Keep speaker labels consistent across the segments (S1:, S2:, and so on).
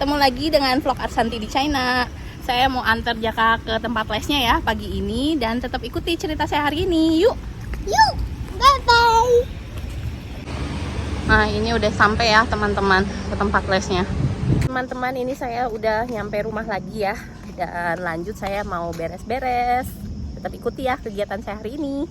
S1: ketemu lagi dengan vlog Arsanti di China. Saya mau antar Jaka ke tempat lesnya ya pagi ini, dan tetap ikuti cerita saya hari ini. Yuk!
S2: Yuk, bye-bye.
S1: Nah, ini udah sampai ya teman-teman ke tempat lesnya. Teman-teman, ini saya udah nyampe rumah lagi ya. Dan lanjut saya mau beres-beres. Tetap ikuti ya kegiatan saya hari ini.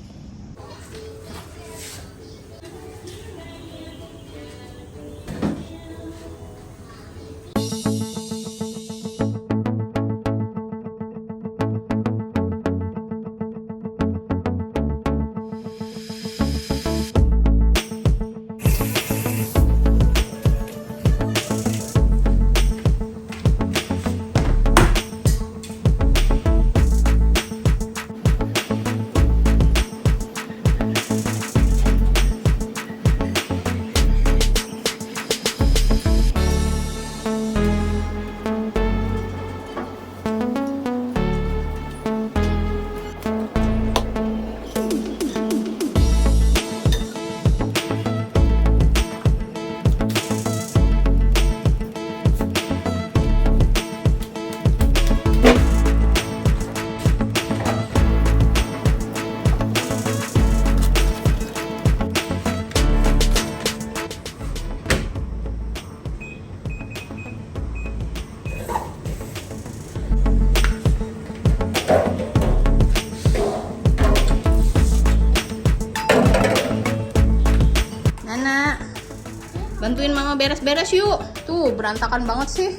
S1: Bantuin mama beres-beres yuk. Tuh berantakan banget sih.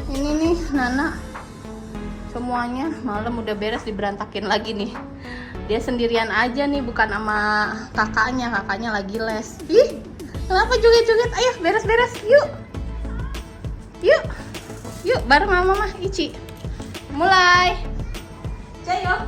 S1: Ini nih Nana, semuanya malam udah beres diberantakin lagi nih. Dia sendirian aja nih, bukan sama kakaknya. Kakaknya lagi les. Ih, kenapa joget-joget? Ayo beres-beres yuk. Yuk. Yuk bareng sama mama Ici. Mulai. Cayo.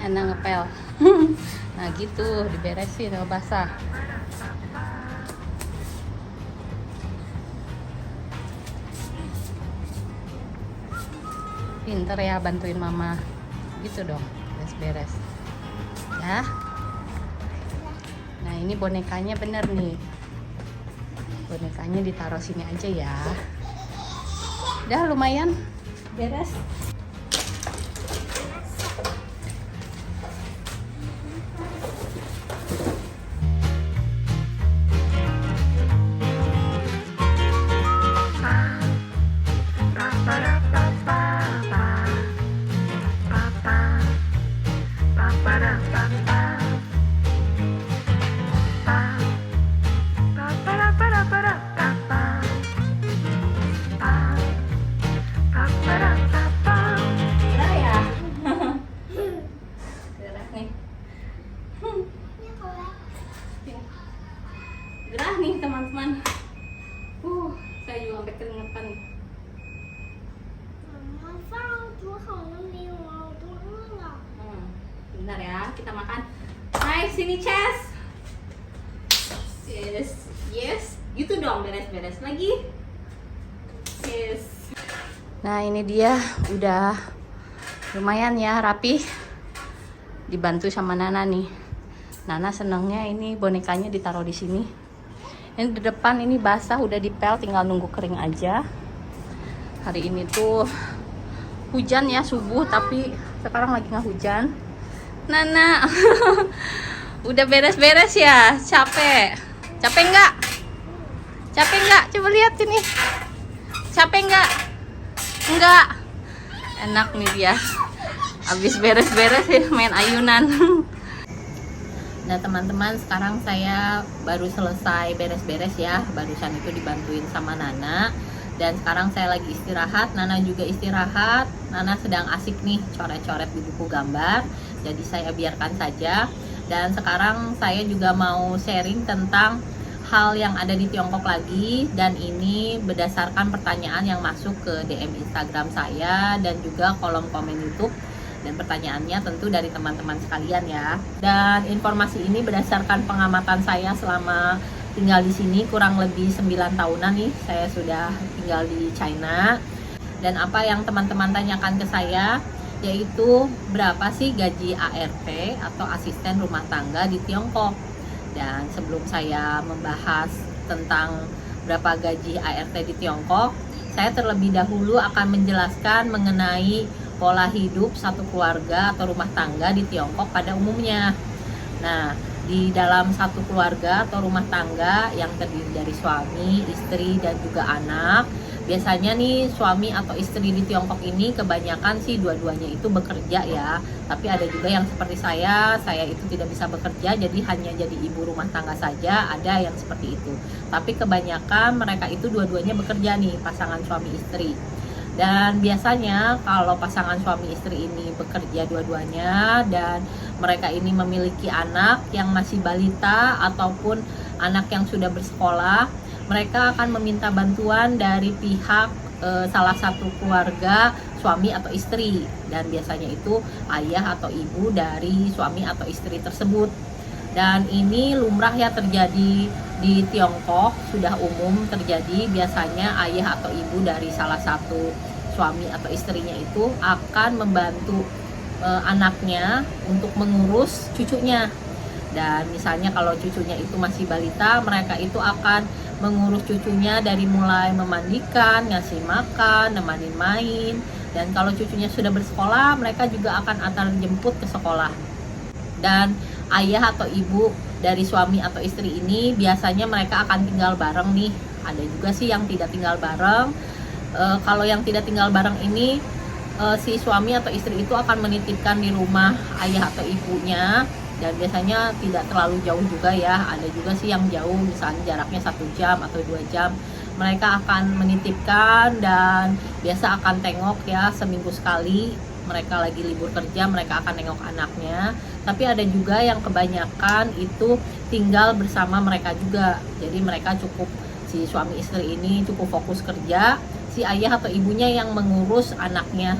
S1: Enak ngepel. Nah gitu, diberesin sama basah. Pinter ya bantuin mama. Gitu dong, beres-beres. Ya. Nah ini bonekanya bener nih. Bonekanya ditaruh sini aja ya. Udah lumayan beres. Gerah nih teman-teman. Saya juga sampai keringetan nih.
S2: 妈妈，饭煮好了没有啊？我都饿了。
S1: Bentar ya, kita makan. Hai, sini Chess. Yes, yes. Gitu dong, beres-beres lagi. Yes. Nah ini dia udah lumayan ya rapi. Dibantu sama Nana nih. Nana senangnya ini bonekanya ditaruh di sini. Ini di depan ini basah, udah dipel, tinggal nunggu kering aja. Hari ini tuh hujan ya subuh, tapi sekarang lagi nggak hujan. Nana, udah beres-beres ya? Capek? Capek nggak? Capek nggak? Coba lihat ini. Capek nggak? Enggak. Enak nih dia. Habis beres-beres ya main ayunan. Nah teman-teman, sekarang saya baru selesai beres-beres ya. Barusan itu dibantuin sama Nana. Dan sekarang saya lagi istirahat, Nana juga istirahat. Nana sedang asik nih coret-coret di buku gambar. Jadi saya biarkan saja. Dan sekarang saya juga mau sharing tentang hal yang ada di Tiongkok lagi. Dan ini berdasarkan pertanyaan yang masuk ke DM Instagram saya dan juga kolom komen YouTube. Dan pertanyaannya tentu dari teman-teman sekalian ya. Dan informasi ini berdasarkan pengamatan saya selama tinggal di sini kurang lebih 9 tahunan nih. Saya sudah tinggal di China. Dan apa yang teman-teman tanyakan ke saya yaitu berapa sih gaji ART atau asisten rumah tangga di Tiongkok. Dan sebelum saya membahas tentang berapa gaji ART di Tiongkok, saya terlebih dahulu akan menjelaskan mengenai pola hidup satu keluarga atau rumah tangga di Tiongkok pada umumnya. Nah, di dalam satu keluarga atau rumah tangga yang terdiri dari suami, istri, dan juga anak, biasanya nih suami atau istri di Tiongkok ini kebanyakan sih dua-duanya itu bekerja ya. Tapi ada juga yang seperti saya itu tidak bisa bekerja, jadi hanya jadi ibu rumah tangga saja, ada yang seperti itu. Tapi kebanyakan mereka itu dua-duanya bekerja nih, pasangan suami istri. Dan biasanya kalau pasangan suami istri ini bekerja dua-duanya dan mereka ini memiliki anak yang masih balita ataupun anak yang sudah bersekolah, mereka akan meminta bantuan dari pihak salah satu keluarga suami atau istri. Dan biasanya itu ayah atau ibu dari suami atau istri tersebut. Dan ini lumrah ya terjadi di Tiongkok, sudah umum terjadi. Biasanya ayah atau ibu dari salah satu suami atau istrinya itu akan membantu anaknya untuk mengurus cucunya. Dan misalnya kalau cucunya itu masih balita, mereka itu akan mengurus cucunya dari mulai memandikan, ngasih makan, nemanin main. Dan kalau cucunya sudah bersekolah, mereka juga akan antar jemput ke sekolah. Dan ayah atau ibu dari suami atau istri ini biasanya mereka akan tinggal bareng nih. Ada juga sih yang tidak tinggal bareng. Kalau yang tidak tinggal bareng ini, si suami atau istri itu akan menitipkan di rumah ayah atau ibunya. Dan biasanya tidak terlalu jauh juga ya. Ada juga sih yang jauh, misalnya jaraknya 1 jam atau 2 jam. Mereka akan menitipkan dan biasa akan tengok ya seminggu sekali. Mereka lagi libur kerja, mereka akan nengok anaknya. Tapi ada juga yang kebanyakan itu tinggal bersama mereka juga. Jadi mereka cukup, si suami istri ini cukup fokus kerja, si ayah atau ibunya yang mengurus anaknya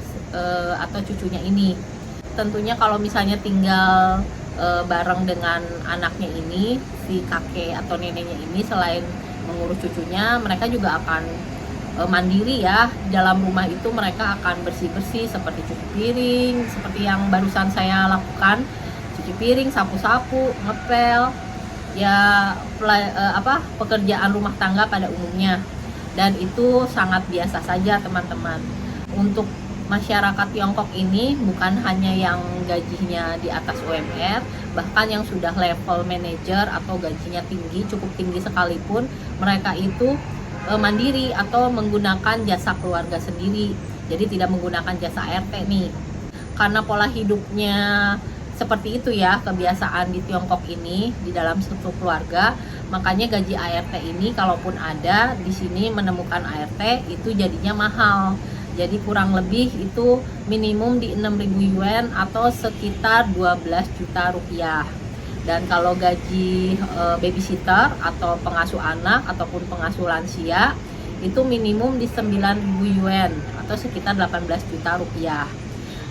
S1: atau cucunya ini. Tentunya kalau misalnya tinggal bareng dengan anaknya ini, si kakek atau neneknya ini selain mengurus cucunya, mereka juga akan mandiri ya. Di dalam rumah itu mereka akan bersih-bersih seperti cuci piring, seperti yang barusan saya lakukan, cuci piring, sapu-sapu, ngepel, ya pekerjaan rumah tangga pada umumnya. Dan itu sangat biasa saja teman-teman. Untuk masyarakat Tiongkok ini bukan hanya yang gajinya di atas UMR, bahkan yang sudah level manajer atau gajinya tinggi, cukup tinggi sekalipun, mereka itu mandiri atau menggunakan jasa keluarga sendiri. Jadi tidak menggunakan jasa ART nih. Karena pola hidupnya seperti itu ya, kebiasaan di Tiongkok ini di dalam satu keluarga, makanya gaji ART ini kalaupun ada di sini menemukan ART itu jadinya mahal. Jadi kurang lebih itu minimum di 6.000 yuan atau sekitar 12 juta rupiah. Dan kalau gaji babysitter atau pengasuh anak ataupun pengasuh lansia itu minimum di 9.000 yuan atau sekitar 18 juta rupiah.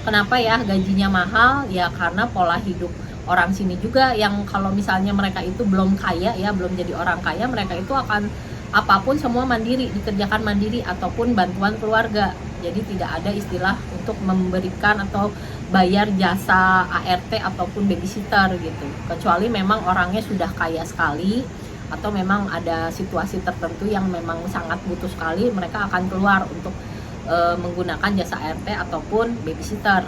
S1: Kenapa ya gajinya mahal? Ya karena pola hidup orang sini juga yang kalau misalnya mereka itu belum kaya ya, belum jadi orang kaya, mereka itu akan apapun semua mandiri, dikerjakan mandiri ataupun bantuan keluarga. Jadi tidak ada istilah untuk memberikan atau bayar jasa ART ataupun babysitter gitu. Kecuali memang orangnya sudah kaya sekali
S3: atau memang ada situasi tertentu yang memang sangat butuh sekali, mereka akan keluar untuk menggunakan jasa ART ataupun babysitter.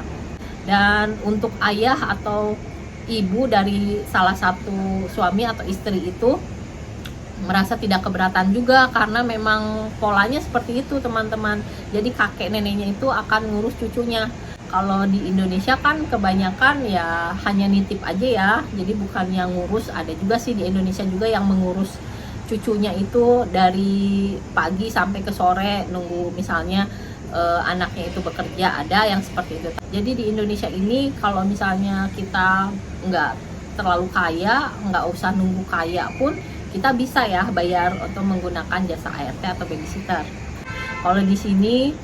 S3: Dan untuk ayah atau ibu dari salah satu suami atau istri itu merasa tidak keberatan juga, karena memang polanya seperti itu teman-teman. Jadi kakek neneknya itu akan ngurus cucunya. Kalau di Indonesia kan kebanyakan ya hanya nitip aja ya, jadi bukan yang ngurus. Ada juga sih di Indonesia juga yang mengurus cucunya itu dari pagi sampai ke sore, nunggu misalnya anaknya itu bekerja, ada yang seperti itu. Jadi di Indonesia ini kalau misalnya kita nggak terlalu kaya, nggak usah nunggu kaya pun kita bisa ya bayar untuk menggunakan jasa ART atau babysitter. Kalau di sini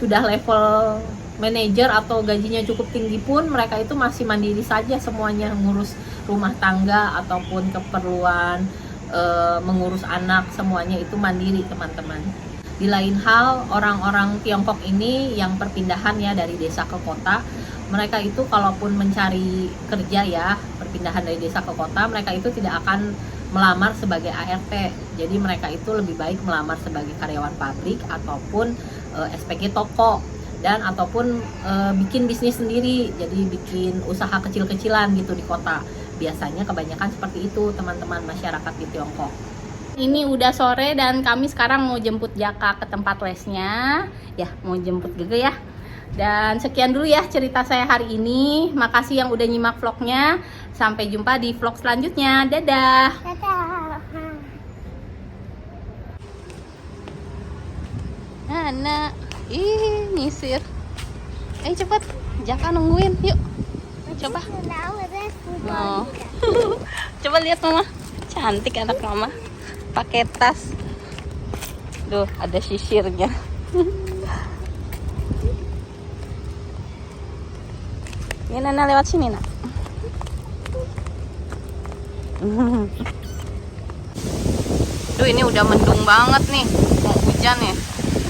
S3: sudah level manajer atau gajinya cukup tinggi pun mereka itu masih mandiri saja semuanya, ngurus rumah tangga ataupun keperluan mengurus anak, semuanya itu mandiri teman-teman. Di lain hal, orang-orang Tiongkok ini yang perpindahan ya dari desa ke kota, mereka itu kalaupun mencari kerja ya, perpindahan dari desa ke kota, mereka itu tidak akan melamar sebagai ART. Jadi mereka itu lebih baik melamar sebagai karyawan pabrik ataupun SPG toko, dan ataupun bikin bisnis sendiri, jadi bikin usaha kecil-kecilan gitu di kota. Biasanya kebanyakan seperti itu teman-teman masyarakat di Tiongkok.
S1: Ini udah sore dan kami sekarang mau jemput Jaka ke tempat lesnya. Ya, mau jemput juga ya. Dan sekian dulu ya cerita saya hari ini. Makasih yang udah nyimak vlognya. Sampai jumpa di vlog selanjutnya. Dadah.
S2: Dadah.
S1: Nana, ih nyisir. Ayo cepet, Jaka nungguin. Yuk, coba. Oh. Coba lihat mama, cantik anak mama. Pakai tas. Duh, ada sisirnya. Ini Nana lewat sini nak. Duh, ini udah mendung banget nih, mau hujan nih.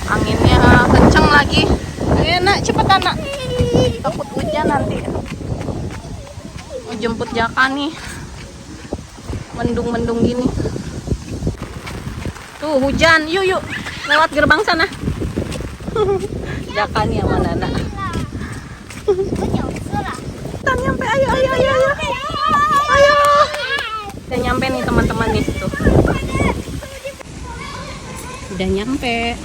S1: Anginnya kenceng lagi. Ayo nak, cepet anak. Takut hujan nanti. Mau jemput Jaka nih. Mendung-mendung gini. Tuh hujan, yuk lewat gerbang sana. Jaka nih sama Nana. Kita nyampe, ayo. Udah nyampe nih teman-teman nih situ. Udah nyampe.